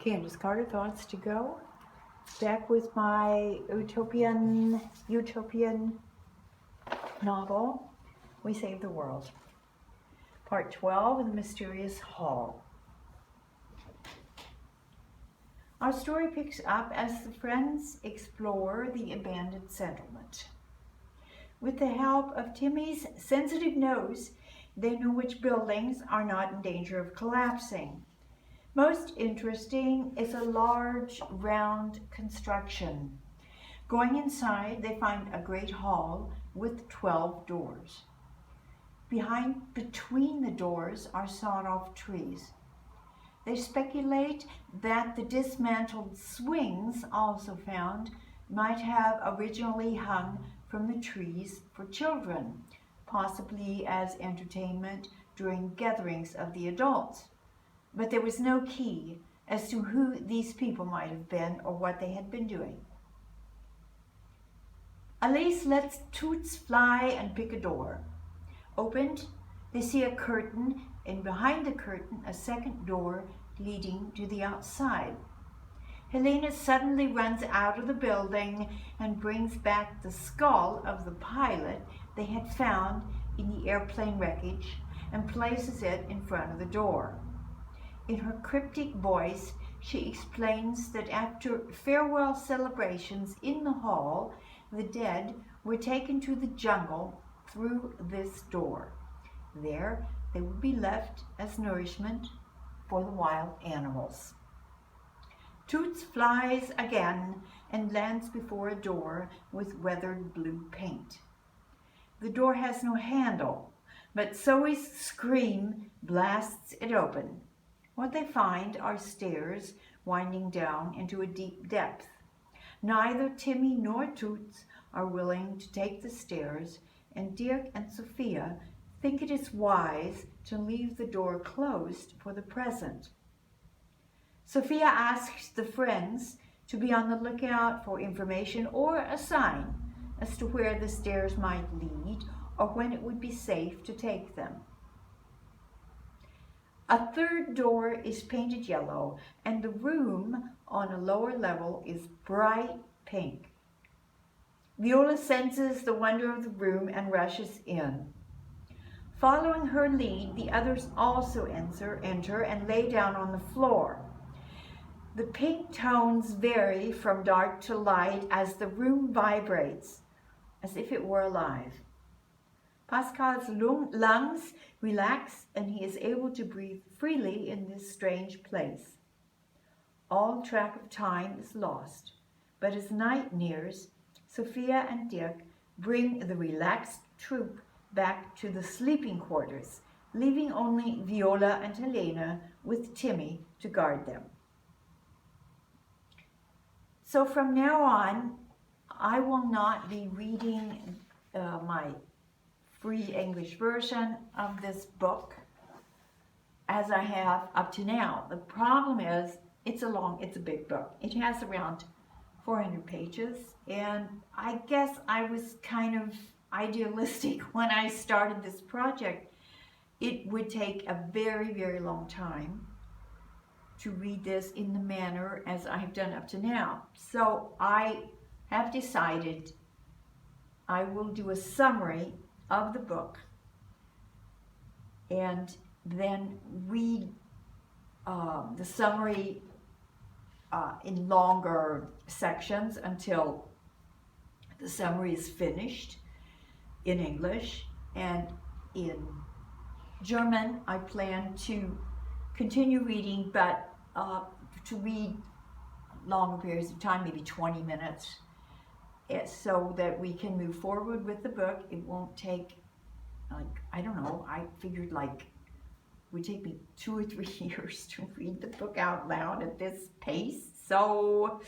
Candace Carter Thoughts to Go. Back with my utopian novel, We Save the World. Part 12, The Mysterious Hall. Our story picks up as the friends explore the abandoned settlement. With the help of Timmy's sensitive nose, they know which buildings are not in danger of collapsing. Most interesting is a large, round construction. Going inside, they find a great hall with 12 doors. Between the doors are sawed-off trees. They speculate that the dismantled swings, also found, might have originally hung from the trees for children, possibly as entertainment during gatherings of the adults. But there was no key as to who these people might have been or what they had been doing. Elise lets Toots fly and pick a door. Opened, they see a curtain, and behind the curtain a second door leading to the outside. Helena suddenly runs out of the building and brings back the skull of the pilot they had found in the airplane wreckage and places it in front of the door. In her cryptic voice, she explains that after farewell celebrations in the hall, the dead were taken to the jungle through this door. There, they would be left as nourishment for the wild animals. Toots flies again and lands before a door with weathered blue paint. The door has no handle, but Zoe's scream blasts it open. What they find are stairs winding down into a deep depth. Neither Timmy nor Toots are willing to take the stairs, and Dirk and Sophia think it is wise to leave the door closed for the present. Sophia asks the friends to be on the lookout for information or a sign as to where the stairs might lead or when it would be safe to take them. A third door is painted yellow, and the room on a lower level is bright pink. Viola senses the wonder of the room and rushes in. Following her lead, the others also enter and lay down on the floor. The pink tones vary from dark to light as the room vibrates, as if it were alive. Pascal's lungs relax and he is able to breathe freely in this strange place. All track of time is lost, but as night nears, Sophia and Dirk bring the relaxed troop back to the sleeping quarters, leaving only Viola and Helena with Timmy to guard them. So from now on, I will not be reading my free English version of this book as I have up to now. The problem is it's a big book. It has around 400 pages, and I guess I was kind of idealistic when I started this project. It would take a very, very long time to read this in the manner as I have done up to now. So I have decided I will do a summary of the book and then read the summary in longer sections until the summary is finished in English. And in German I plan to continue reading, but to read longer periods of time, maybe 20 minutes, so that we can move forward with the book. It won't take, I don't know, I figured it would take me 2 or 3 years to read the book out loud at this pace. So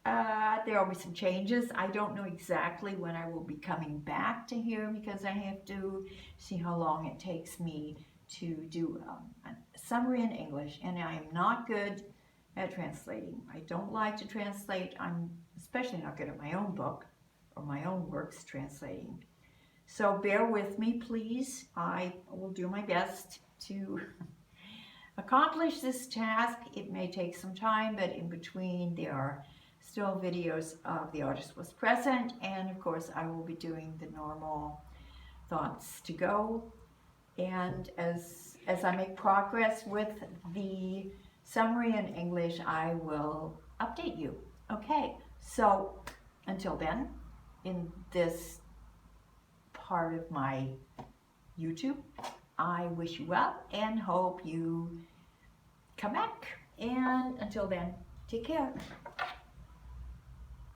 there will be some changes. I don't know exactly when I will be coming back to here because I have to see how long it takes me to do a summary in English, and I am not good at translating. I don't like to translate. I'm especially not good at my own book or my own works translating. So bear with me, please. I will do my best to accomplish this task. It may take some time, but in between there are still videos of the artist was present, and of course I will be doing the normal thoughts to go. And as I make progress with the summary in English, I will update you. Okay, so until then, in this part of my YouTube, I wish you well and hope you come back. And until then, take care.